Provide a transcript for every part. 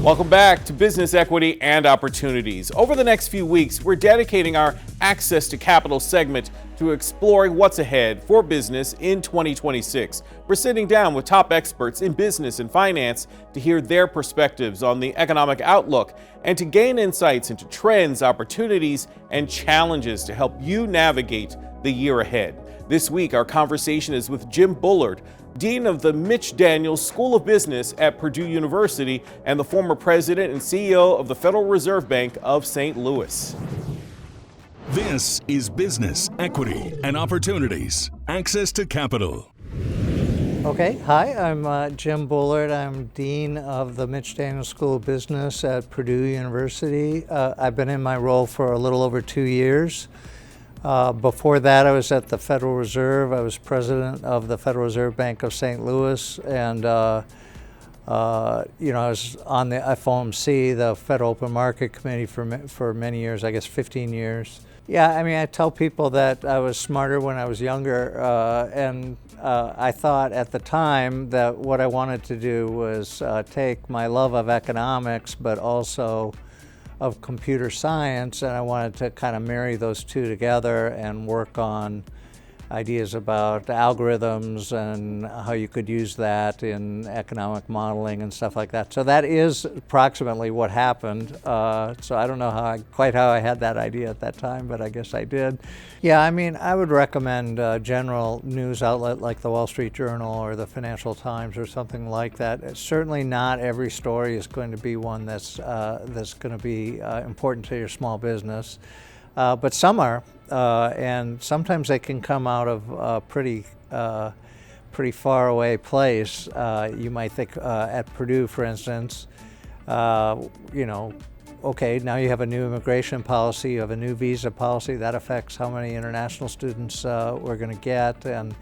Welcome back to Business Equity and Opportunities. Over the next few weeks, we're dedicating our Access to Capital segment to exploring what's ahead for business in 2026. We're sitting down with top experts in business and finance to hear their perspectives on the economic outlook and to gain insights into trends, opportunities, and challenges to help you navigate the year ahead. This week, our conversation is with Jim Bullard, Dean of the Mitch Daniels School of Business at Purdue University and the former president and CEO of the Federal Reserve Bank of St. Louis. This is Business, Equity, and Opportunities. Access to Capital. Okay, hi, I'm Jim Bullard. I'm Dean of the Mitch Daniels School of Business at Purdue University. I've been in my role for a little over 2 years. Before that, I was at the Federal Reserve. I was president of the Federal Reserve Bank of St. Louis, and I was on the FOMC, the Federal Open Market Committee, for many years, I guess 15 years. Yeah, I mean, I tell people that I was smarter when I was younger, and I thought at the time that what I wanted to do was take my love of economics, but also of computer science, and I wanted to kind of marry those two together and work on ideas about algorithms and how you could use that in economic modeling and stuff like that. So that is approximately what happened. So I don't know quite how I had that idea at that time, but I guess I did. Yeah, I mean, I would recommend a general news outlet like the Wall Street Journal or the Financial Times or something like that. Certainly not every story is going to be one that's going to be important to your small business, but some are. And sometimes they can come out of a pretty far away place. You might think at Purdue, for instance, okay, now you have a new immigration policy, you have a new visa policy that affects how many international students we're going to get, and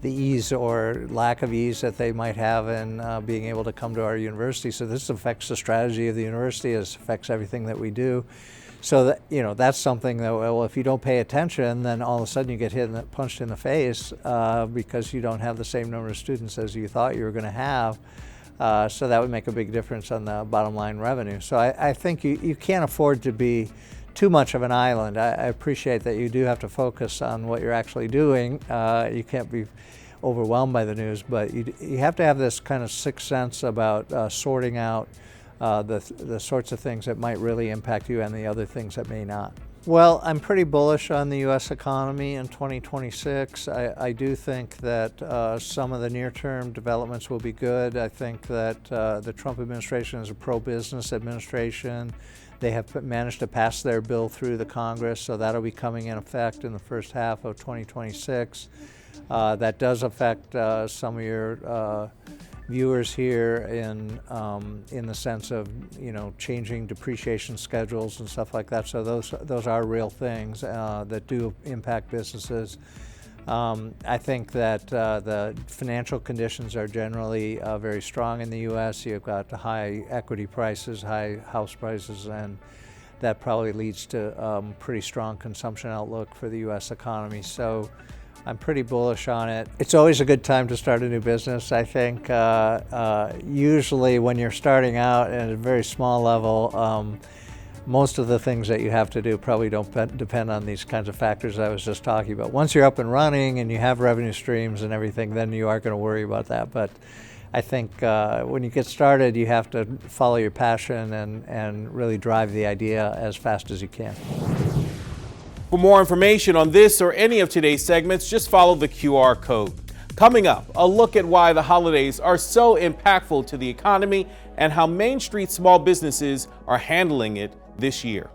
the ease or lack of ease that they might have in being able to come to our university. So this affects the strategy of the university, it affects everything that we do. So that, that's something that, well, if you don't pay attention, then all of a sudden you get punched in the face because you don't have the same number of students as you thought you were going to have. So that would make a big difference on the bottom line revenue. So I think you can't afford to be too much of an island. I appreciate that you do have to focus on what you're actually doing. You can't be overwhelmed by the news, but you have to have this kind of sixth sense about sorting out the sorts of things that might really impact you and the other things that may not. Well, I'm pretty bullish on the U.S. economy in 2026. I do think that some of the near-term developments will be good. I think that the Trump administration is a pro-business administration. They have managed to pass their bill through the Congress, so that'll be coming in effect in the first half of 2026. That does affect some of your viewers here in the sense of changing depreciation schedules and stuff like that. So those are real things that do impact businesses. I think that the financial conditions are generally very strong in the U.S. You've got high equity prices, high house prices, and that probably leads to pretty strong consumption outlook for the U.S. economy. So I'm pretty bullish on it. It's always a good time to start a new business, I think. Usually when you're starting out at a very small level, most of the things that you have to do probably don't depend on these kinds of factors I was just talking about. Once you're up and running and you have revenue streams and everything, then you are going to worry about that. But I think when you get started, you have to follow your passion and really drive the idea as fast as you can. For more information on this or any of today's segments, just follow the QR code. Coming up, a look at why the holidays are so impactful to the economy and how Main Street small businesses are handling it this year.